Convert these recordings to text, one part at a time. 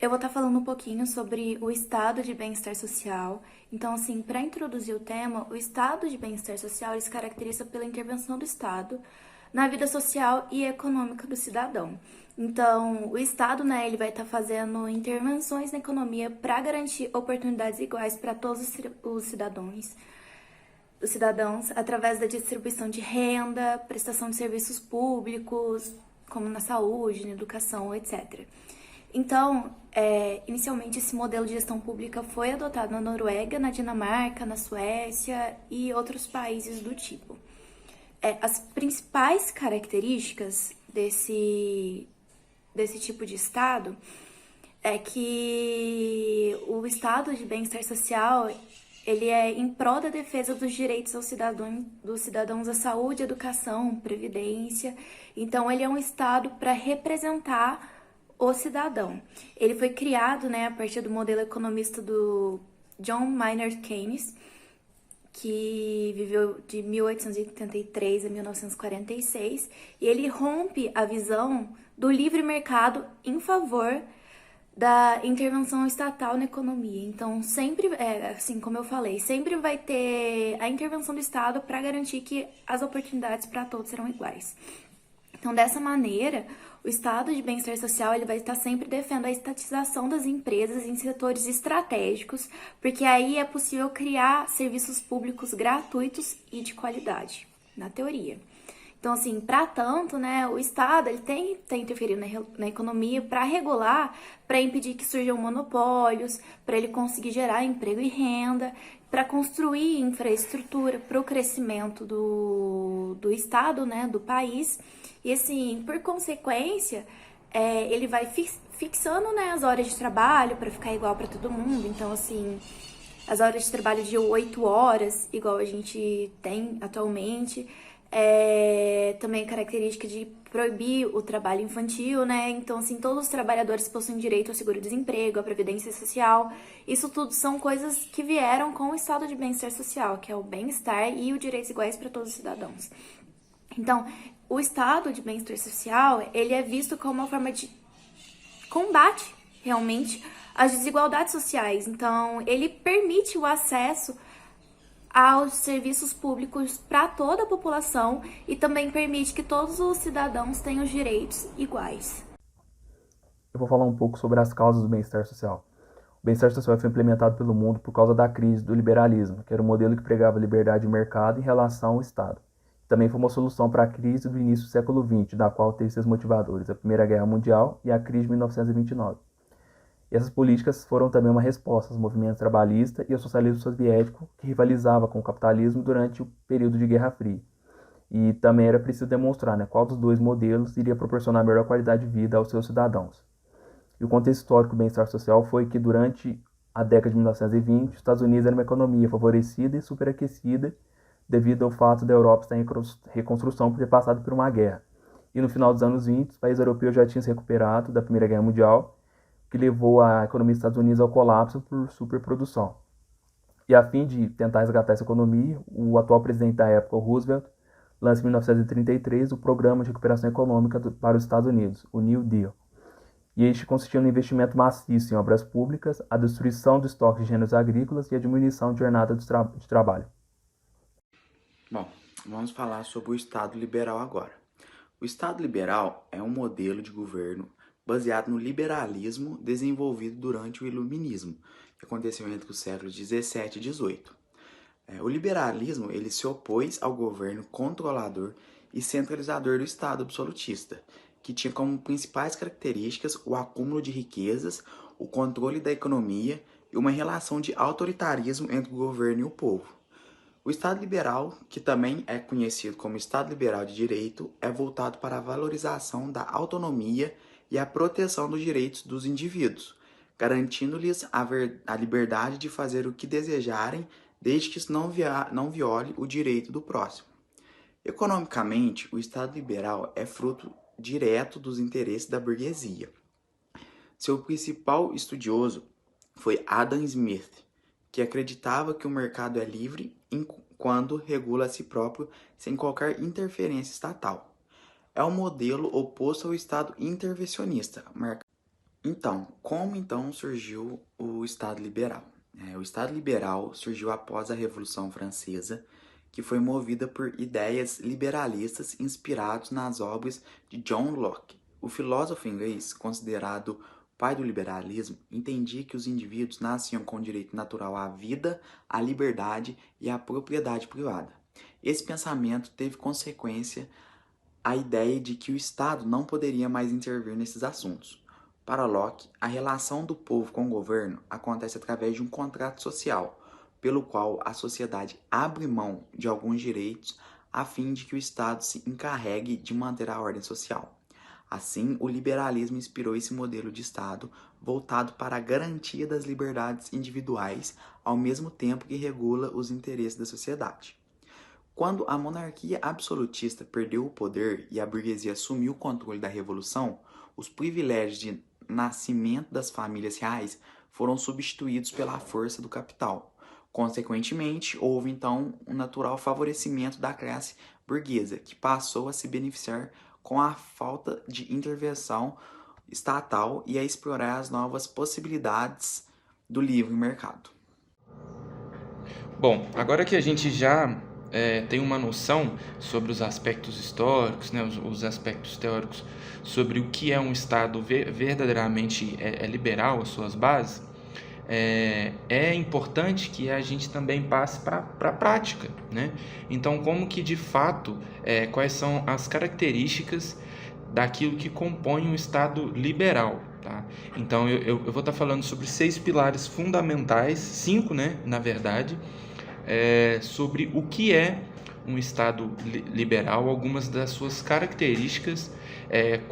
Eu vou estar falando um pouquinho sobre o estado de bem-estar social. Então, assim, para introduzir o tema, o estado de bem-estar social ele se caracteriza pela intervenção do Estado na vida social e econômica do cidadão. Então, o Estado, né, ele vai estar fazendo intervenções na economia para garantir oportunidades iguais para todos os cidadãos, através da distribuição de renda, prestação de serviços públicos, como na saúde, na educação, etc. Então, inicialmente esse modelo de gestão pública foi adotado na Noruega, na Dinamarca, na Suécia e outros países do tipo. As principais características desse tipo de Estado é que o Estado de bem-estar social ele é em prol da defesa dos direitos dos cidadãos à saúde, educação, previdência. Então, ele é um Estado para representar o cidadão. Ele foi criado, né, a partir do modelo economista do John Maynard Keynes, que viveu de 1883 a 1946, e ele rompe a visão do livre mercado em favor da intervenção estatal na economia. Então, sempre, assim como eu falei, sempre vai ter a intervenção do Estado para garantir que as oportunidades para todos serão iguais. Então, dessa maneira, o estado de bem-estar social ele vai estar sempre defendendo a estatização das empresas em setores estratégicos, porque aí é possível criar serviços públicos gratuitos e de qualidade, na teoria. Então, assim, para tanto, né, o Estado ele tem que estar interferindo na economia para regular, para impedir que surjam monopólios, para ele conseguir gerar emprego e renda, para construir infraestrutura para o crescimento do Estado, né, do país. E, assim, por consequência, ele vai fixando, né, as horas de trabalho para ficar igual para todo mundo. Então, assim, as horas de trabalho de 8 horas, igual a gente tem atualmente. Também característica de proibir o trabalho infantil, né? Então, assim, todos os trabalhadores possuem direito ao seguro-desemprego, à previdência social. Isso tudo são coisas que vieram com o estado de bem-estar social, que é o bem-estar e os direitos iguais para todos os cidadãos. Então, o estado de bem-estar social, ele é visto como uma forma de combate, realmente, às desigualdades sociais. Então, ele permite o acesso aos serviços públicos para toda a população e também permite que todos os cidadãos tenham os direitos iguais. Eu vou falar um pouco sobre as causas do bem-estar social. O bem-estar social foi implementado pelo mundo por causa da crise do liberalismo, que era um modelo que pregava liberdade de mercado em relação ao Estado. Também foi uma solução para a crise do início do século XX, da qual teve seus motivadores a Primeira Guerra Mundial e a crise de 1929. E essas políticas foram também uma resposta aos movimentos trabalhistas e ao socialismo soviético, que rivalizava com o capitalismo durante o período de Guerra Fria. E também era preciso demonstrar, né, qual dos dois modelos iria proporcionar melhor qualidade de vida aos seus cidadãos. E o contexto histórico do bem-estar social foi que durante a década de 1920, os Estados Unidos era uma economia favorecida e superaquecida devido ao fato da Europa estar em reconstrução por ter passado por uma guerra. E no final dos anos 20, os países europeus já tinham se recuperado da Primeira Guerra Mundial, que levou a economia dos Estados Unidos ao colapso por superprodução. E a fim de tentar resgatar essa economia, o atual presidente da época, o Roosevelt, lança em 1933 o Programa de Recuperação Econômica para os Estados Unidos, o New Deal. E este consistia no investimento maciço em obras públicas, a destruição do estoque de gêneros agrícolas e a diminuição de jornada de trabalho. Bom, vamos falar sobre o Estado liberal agora. O Estado liberal é um modelo de governo baseado no liberalismo desenvolvido durante o Iluminismo, que aconteceu entre os séculos 17 e 18. O liberalismo ele se opôs ao governo controlador e centralizador do Estado absolutista, que tinha como principais características o acúmulo de riquezas, o controle da economia e uma relação de autoritarismo entre o governo e o povo. O Estado liberal, que também é conhecido como Estado liberal de direito, é voltado para a valorização da autonomia e a proteção dos direitos dos indivíduos, garantindo-lhes a liberdade de fazer o que desejarem, desde que isso não viole o direito do próximo. Economicamente, o Estado liberal é fruto direto dos interesses da burguesia. Seu principal estudioso foi Adam Smith, que acreditava que o mercado é livre quando regula a si próprio sem qualquer interferência estatal. É um modelo oposto ao Estado intervencionista, Então, como então surgiu o Estado liberal? O Estado liberal surgiu após a Revolução Francesa, que foi movida por ideias liberalistas inspirados nas obras de John Locke. O filósofo inglês, considerado pai do liberalismo, entendia que os indivíduos nasciam com direito natural à vida, à liberdade e à propriedade privada. Esse pensamento teve consequência a ideia de que o Estado não poderia mais intervir nesses assuntos. Para Locke, a relação do povo com o governo acontece através de um contrato social, pelo qual a sociedade abre mão de alguns direitos a fim de que o Estado se encarregue de manter a ordem social. Assim, o liberalismo inspirou esse modelo de Estado voltado para a garantia das liberdades individuais, ao mesmo tempo que regula os interesses da sociedade. Quando a monarquia absolutista perdeu o poder e a burguesia assumiu o controle da revolução, os privilégios de nascimento das famílias reais foram substituídos pela força do capital. Consequentemente, houve então um natural favorecimento da classe burguesa, que passou a se beneficiar com a falta de intervenção estatal e a explorar as novas possibilidades do livre mercado. Bom, agora que a gente já tem uma noção sobre os aspectos históricos, né, os aspectos teóricos sobre o que é um Estado verdadeiramente liberal, as suas bases, é importante que a gente também passe para a prática, né? Então, como que de fato, quais são as características daquilo que compõe um Estado liberal, tá? Então, eu vou estar falando sobre 6 pilares fundamentais, 5, né, na verdade, sobre o que é um Estado liberal, algumas das suas características,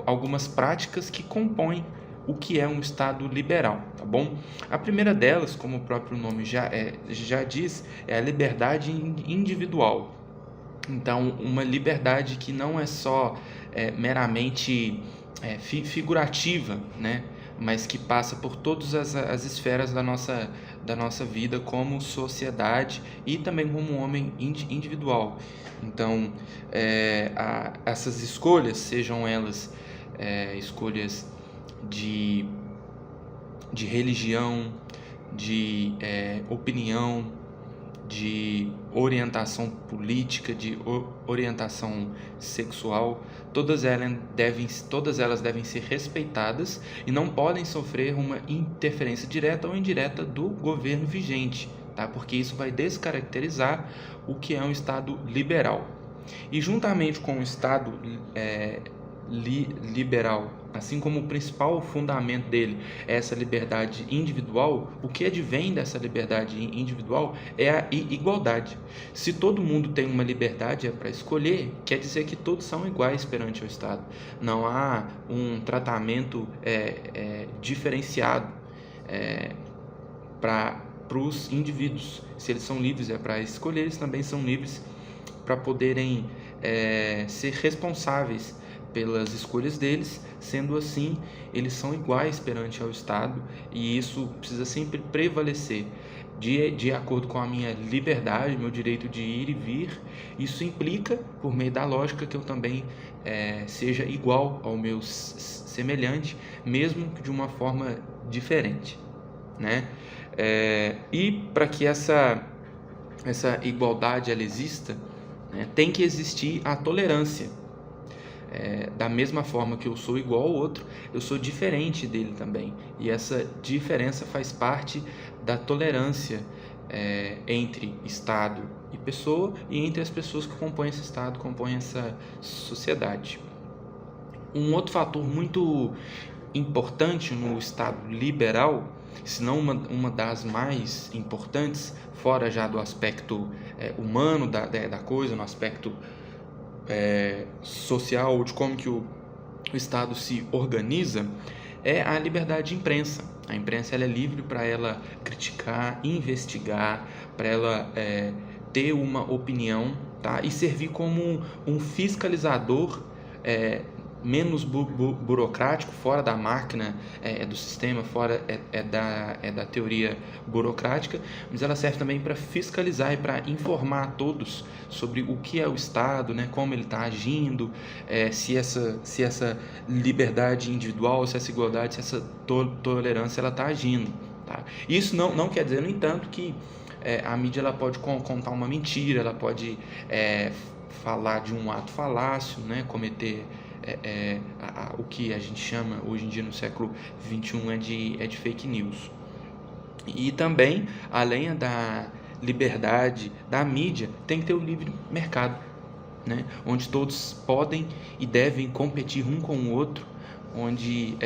algumas práticas que compõem o que é um Estado liberal, tá bom? A primeira delas, como o próprio nome já diz, é a liberdade individual. Então, uma liberdade que não é só meramente figurativa, né? Mas que passa por todas as esferas da nossa vida como sociedade e também como homem individual. Então, essas escolhas, sejam elas escolhas de religião, de opinião, de orientação política, de orientação sexual, todas elas devem ser respeitadas e não podem sofrer uma interferência direta ou indireta do governo vigente, tá? Porque isso vai descaracterizar o que é um Estado liberal. E juntamente com o Estado liberal, assim como o principal fundamento dele é essa liberdade individual, o que advém dessa liberdade individual é a igualdade. Se todo mundo tem uma liberdade para escolher, quer dizer que todos são iguais perante o Estado. Não há um tratamento diferenciado para os indivíduos. Se eles são livres para escolher, eles também são livres para poderem ser responsáveis pelas escolhas deles. Sendo assim, eles são iguais perante ao Estado, e isso precisa sempre prevalecer. De acordo com a minha liberdade, meu direito de ir e vir, isso implica, por meio da lógica, que eu também seja igual ao meu semelhante, mesmo que de uma forma diferente, né? E para que essa igualdade ela exista, né, tem que existir a tolerância. Da mesma forma que eu sou igual ao outro, eu sou diferente dele também. E essa diferença faz parte da tolerância entre Estado e pessoa, e entre as pessoas que compõem esse Estado, compõem essa sociedade. Um outro fator muito importante no Estado liberal, se não uma das mais importantes, fora já do aspecto humano da coisa, no aspecto social, de como que o Estado se organiza, é a liberdade de imprensa. A imprensa ela é livre para ela criticar, investigar, para ela ter uma opinião, tá? E servir como um fiscalizador menos burocrático, fora da máquina, do sistema, fora da teoria burocrática, mas ela serve também para fiscalizar e para informar a todos sobre o que é o Estado, né, como ele está agindo, se essa liberdade individual, se essa igualdade, se essa tolerância ela está agindo. Tá? Isso não quer dizer, no entanto, que a mídia ela pode contar uma mentira, ela pode falar de um ato falácio, né, cometer o que a gente chama hoje em dia no século XXI de fake news. E também, além da liberdade da mídia, tem que ter o livre mercado, né? Onde todos podem e devem competir um com o outro, onde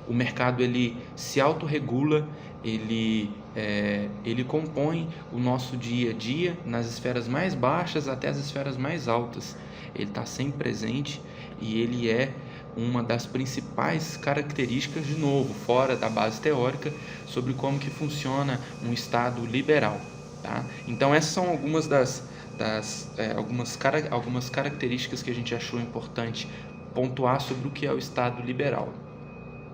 o mercado ele se autorregula, ele compõe o nosso dia a dia nas esferas mais baixas até as esferas mais altas. Ele está sempre presente e ele é uma das principais características, de novo, fora da base teórica, sobre como que funciona um Estado liberal. Tá? Então essas são algumas algumas características que a gente achou importante pontuar sobre o que é o Estado liberal.